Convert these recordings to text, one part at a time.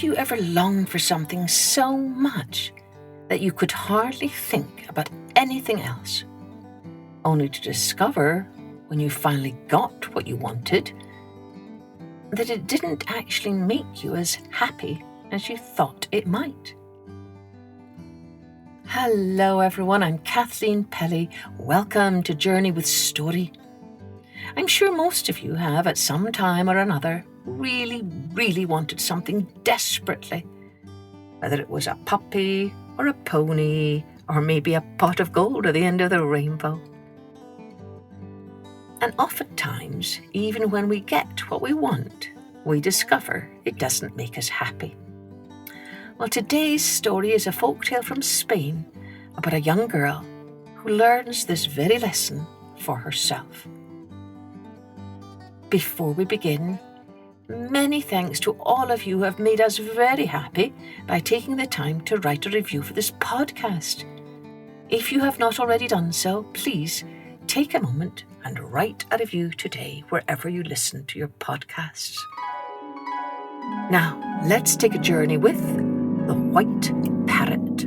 you ever longed for something so much that you could hardly think about anything else, only to discover, when you finally got what you wanted, that it didn't actually make you as happy as you thought it might? Hello everyone, I'm Kathleen Pelly. Welcome to Journey with Story. I'm sure most of you have at some time or another really wanted something desperately, whether it was a puppy or a pony or maybe a pot of gold at the end of the rainbow. And oftentimes, even when we get what we want, we discover it doesn't make us happy. Well, today's story is a folktale from Spain about a young girl who learns this very lesson for herself. Before we begin, many thanks to all of you who have made us very happy by taking the time to write a review for this podcast. If you have not already done so, please take a moment and write a review today wherever you listen to your podcasts. Now, let's take a journey with the White Parrot.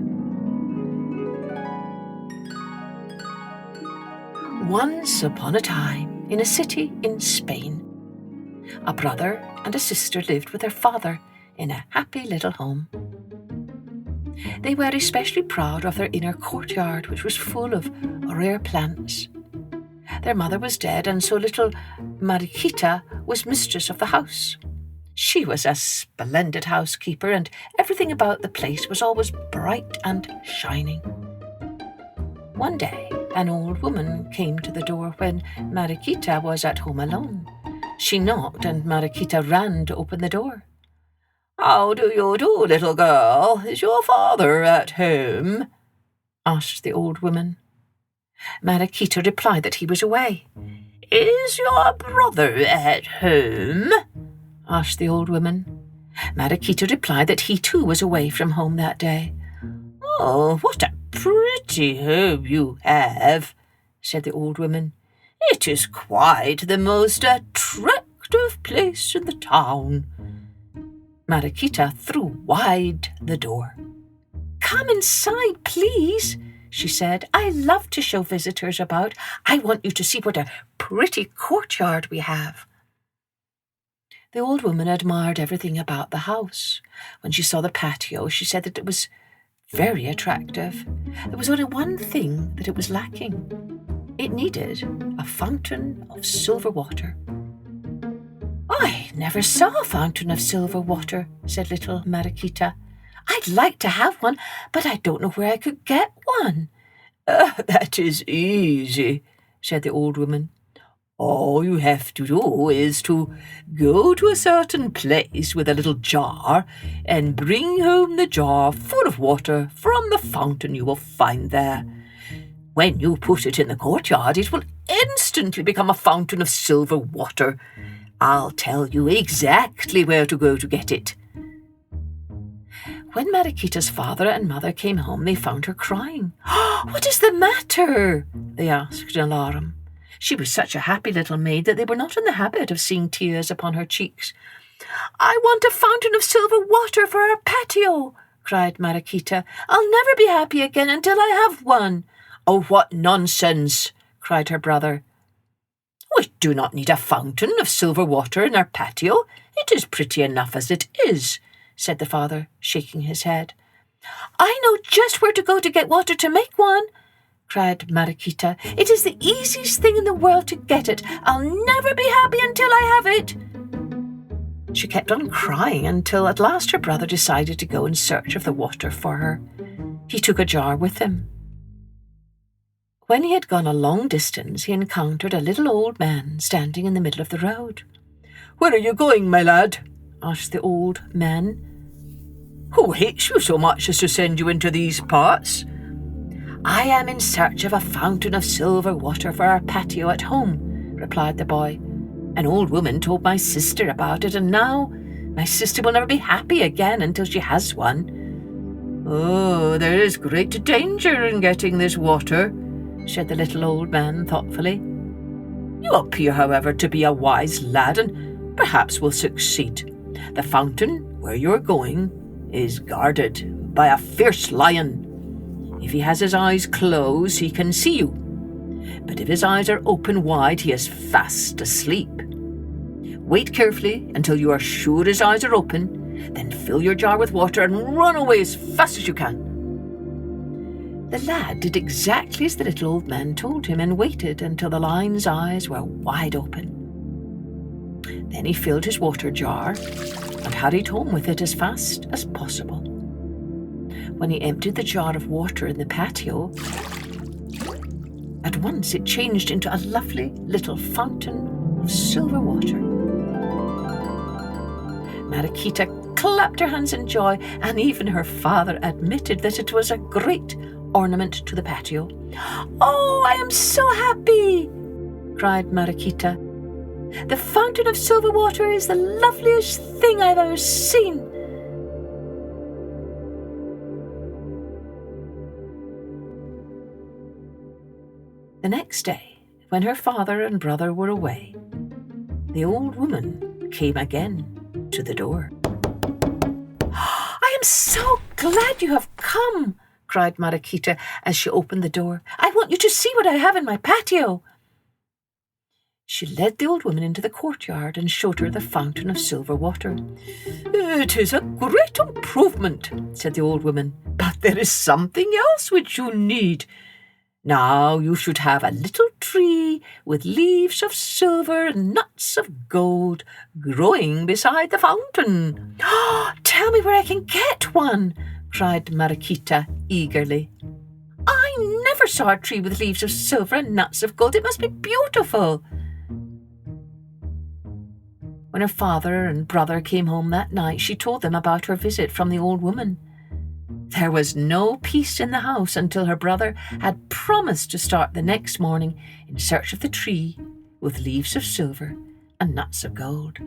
Once upon a time, in a city in Spain, a brother and a sister lived with their father in a happy little home. They were especially proud of their inner courtyard, which was full of rare plants. Their mother was dead, and so little Mariquita was mistress of the house. She was a splendid housekeeper, and everything about the place was always bright and shining. One day, an old woman came to the door when Mariquita was at home alone. She knocked, and Mariquita ran to open the door. "How do you do, little girl? Is your father at home?" asked the old woman. Mariquita replied that he was away. "Is your brother at home?" asked the old woman. Mariquita replied that he too was away from home that day. "Oh, what a pretty home you have," said the old woman. "It is quite the most attractive place in the town." Mariquita threw wide the door. "Come inside, please," she said. "I love to show visitors about. I want you to see what a pretty courtyard we have." The old woman admired everything about the house. When she saw the patio, she said that it was very attractive. There was only one thing that it was lacking. It needed a fountain of silver water. "I never saw a fountain of silver water," said little Mariquita. "I'd like to have one, but I don't know where I could get one." "That is easy," said the old woman. "All you have to do is to go to a certain place with a little jar and bring home the jar full of water from the fountain you will find there. When you put it in the courtyard, it will instantly become a fountain of silver water. I'll tell you exactly where to go to get it." When Mariquita's father and mother came home, they found her crying. "What is the matter?" they asked in alarm. She was such a happy little maid that they were not in the habit of seeing tears upon her cheeks. "I want a fountain of silver water for our patio," cried Mariquita. "I'll never be happy again until I have one." "Oh, what nonsense!" cried her brother. "We do not need a fountain of silver water in our patio. It is pretty enough as it is," said the father, shaking his head. "I know just where to go to get water to make one," cried Mariquita. "It is the easiest thing in the world to get it. I'll never be happy until I have it." She kept on crying until at last her brother decided to go in search of the water for her. He took a jar with him. When he had gone a long distance, he encountered a little old man standing in the middle of the road. "Where are you going, my lad?" asked the old man. "Who hates you so much as to send you into these parts?" "I am in search of a fountain of silver water for our patio at home," replied the boy. "An old woman told my sister about it, and now my sister will never be happy again until she has one." "Oh, there is great danger in getting this water," said the little old man thoughtfully. "You appear, however, to be a wise lad, and perhaps will succeed. The fountain where you're going is guarded by a fierce lion. If he has his eyes closed, he can see you. But if his eyes are open wide, he is fast asleep. Wait carefully until you are sure his eyes are open, then fill your jar with water and run away as fast as you can. The lad did exactly as the little old man told him and waited until the lion's eyes were wide open. Then he filled his water jar and hurried home with it as fast as possible. When he emptied the jar of water in the patio, at once it changed into a lovely little fountain of silver water. Mariquita clapped her hands in joy, and even her father admitted that it was a great ornament to the patio. "Oh, I am so happy!" cried Mariquita. "The fountain of silver water is the loveliest thing I've ever seen." The next day, when her father and brother were away, the old woman came again to the door. "I am so glad you have come," cried Mariquita as she opened the door. "I want you to see what I have in my patio." She led the old woman into the courtyard and showed her the fountain of silver water. "It is a great improvement," said the old woman, "but there is something else which you need. Now you should have a little tree with leaves of silver and nuts of gold growing beside the fountain." "Tell me where I can get one," cried Mariquita eagerly. "I never saw a tree with leaves of silver and nuts of gold. It must be beautiful." When her father and brother came home that night, she told them about her visit from the old woman. There was no peace in the house until her brother had promised to start the next morning in search of the tree with leaves of silver and nuts of gold.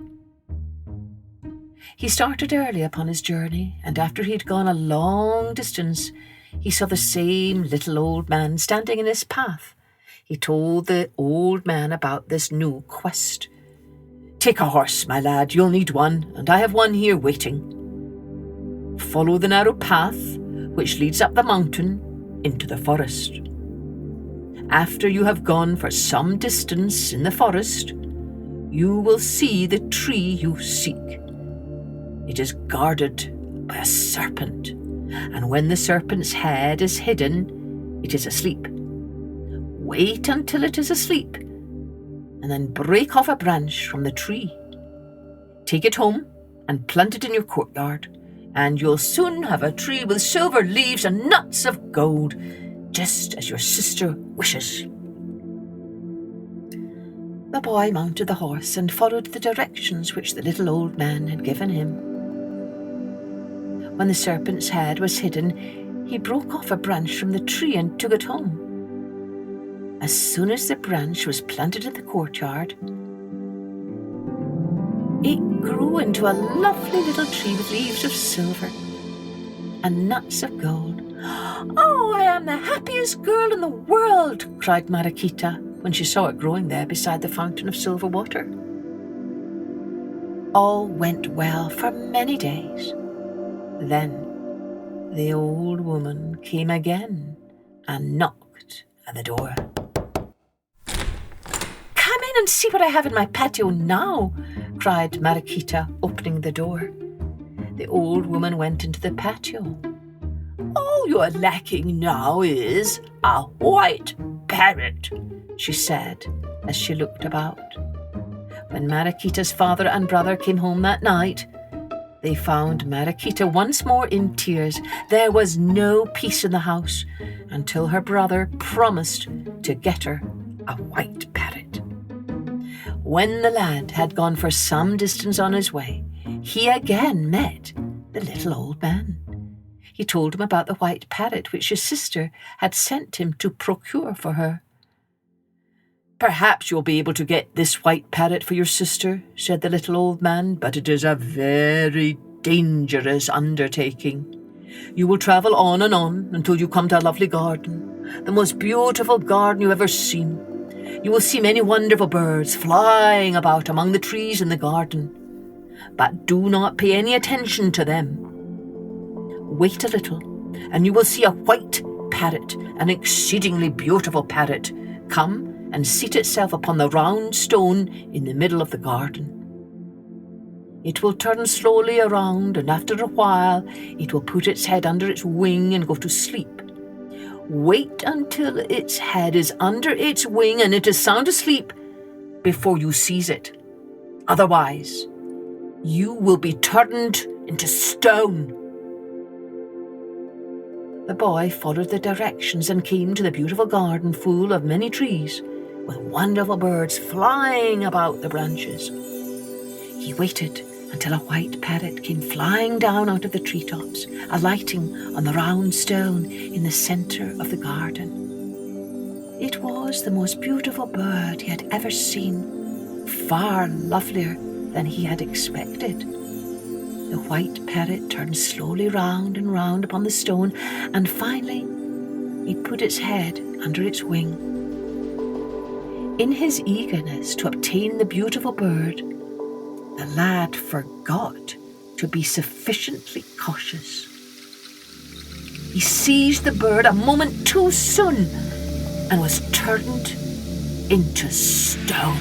He started early upon his journey, and after he had gone a long distance, he saw the same little old man standing in his path. He told the old man about this new quest. "Take a horse, my lad, you'll need one, and I have one here waiting. Follow the narrow path which leads up the mountain into the forest. After you have gone for some distance in the forest, you will see the tree you seek. It is guarded by a serpent, and when the serpent's head is hidden, it is asleep. Wait until it is asleep, and then break off a branch from the tree. Take it home and plant it in your courtyard, and you'll soon have a tree with silver leaves and nuts of gold, just as your sister wishes." The boy mounted the horse and followed the directions which the little old man had given him. When the serpent's head was hidden, he broke off a branch from the tree and took it home. As soon as the branch was planted in the courtyard, it grew into a lovely little tree with leaves of silver and nuts of gold. "Oh, I am the happiest girl in the world," cried Mariquita when she saw it growing there beside the fountain of silver water. All went well for many days. Then the old woman came again and knocked at the door. "Come in and see what I have in my patio now," cried Mariquita, opening the door. The old woman went into the patio. "All you're lacking now is a white parrot," she said as she looked about. When Mariquita's father and brother came home that night, they found Mariquita once more in tears. There was no peace in the house until her brother promised to get her a white parrot. When the lad had gone for some distance on his way, he again met the little old man. He told him about the white parrot which his sister had sent him to procure for her. "Perhaps you'll be able to get this white parrot for your sister," said the little old man, "but it is a very dangerous undertaking. You will travel on and on until you come to a lovely garden, the most beautiful garden you've ever seen. You will see many wonderful birds flying about among the trees in the garden. but do not pay any attention to them. Wait a little, and you will see a white parrot, an exceedingly beautiful parrot, come and seat itself upon the round stone in the middle of the garden. It will turn slowly around, and after a while it will put its head under its wing and go to sleep. Wait until its head is under its wing and it is sound asleep before you seize it. Otherwise, you will be turned into stone. The boy followed the directions and came to the beautiful garden full of many trees, with wonderful birds flying about the branches. He waited until a white parrot came flying down out of the treetops, alighting on the round stone in the centre of the garden. It was the most beautiful bird he had ever seen, far lovelier than he had expected. The white parrot turned slowly round and round upon the stone, and finally it put its head under its wing. In his eagerness to obtain the beautiful bird, the lad forgot to be sufficiently cautious. He seized the bird a moment too soon and was turned into stone.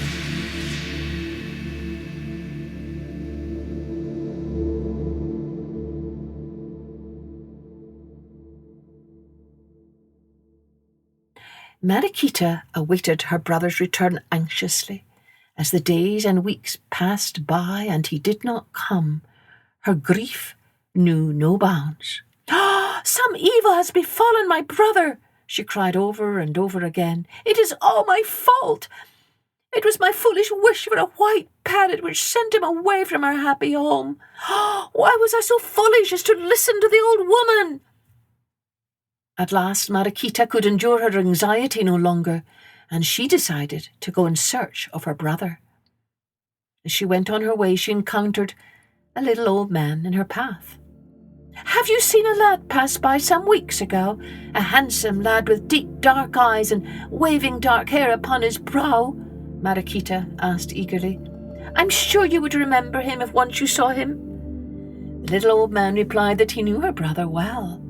Mariquita awaited her brother's return anxiously. As the days and weeks passed by and he did not come, her grief knew no bounds. "Some evil has befallen my brother," she cried over and over again. "It is all my fault. It was my foolish wish for a white parrot which sent him away from our happy home. Why was I so foolish as to listen to the old woman?" At last Mariquita could endure her anxiety no longer, and she decided to go in search of her brother. As she went on her way, she encountered a little old man in her path. "Have you seen a lad pass by some weeks ago? A handsome lad with deep dark eyes and waving dark hair upon his brow?" Mariquita asked eagerly. "I'm sure you would remember him if once you saw him." The little old man replied that he knew her brother well.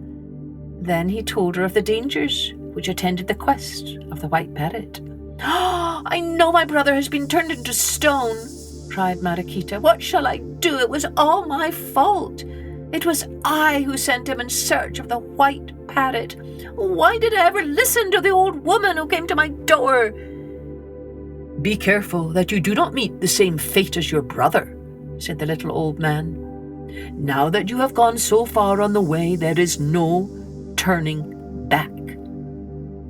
Then he told her of the dangers which attended the quest of the white parrot. "I know my brother has been turned into stone," cried Mariquita. "What shall I do? It was all my fault. It was I who sent him in search of the white parrot. Why did I ever listen to the old woman who came to my door?" "Be careful that you do not meet the same fate as your brother," said the little old man. "Now that you have gone so far on the way, there is no turning back.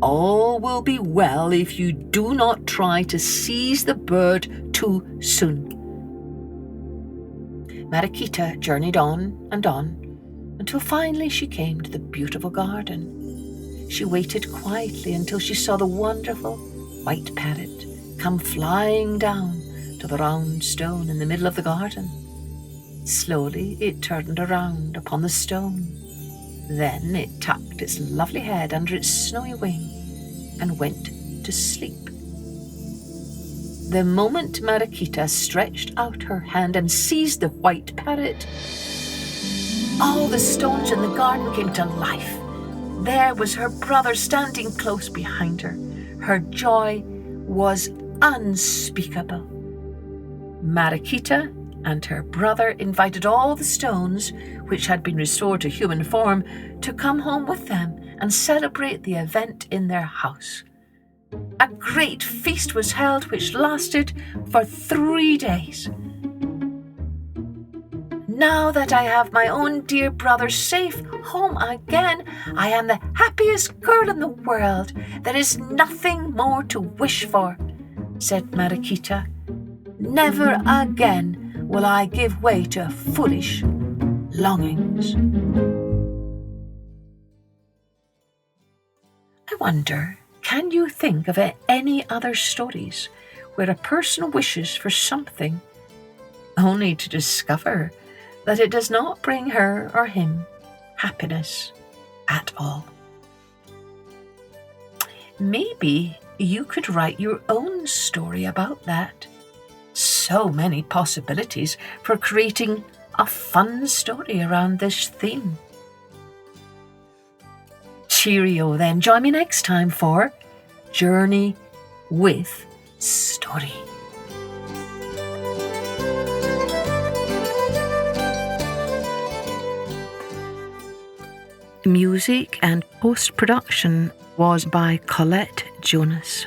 All will be well if you do not try to seize the bird too soon." Mariquita journeyed on until finally she came to the beautiful garden. She waited quietly until she saw the wonderful white parrot come flying down to the round stone in the middle of the garden. Slowly it turned around upon the stone. Then it tucked its lovely head under its snowy wing and went to sleep. The moment Mariquita stretched out her hand and seized the white parrot, all the stones in the garden came to life. There was her brother standing close behind her. Her joy was unspeakable. Mariquita and her brother invited all the stones, which had been restored to human form, to come home with them and celebrate the event in their house. A great feast was held which lasted for 3 days. "Now that I have my own dear brother safe home again, I am the happiest girl in the world. There is nothing more to wish for," said Mariquita. "Never again will I give way to foolish longings." I wonder, can you think of any other stories where a person wishes for something only to discover that it does not bring her or him happiness at all? Maybe you could write your own story about that. so many possibilities for creating a fun story around this theme. Cheerio then. Join me next time for Journey with Story. Music and post-production was by Colette Jonas.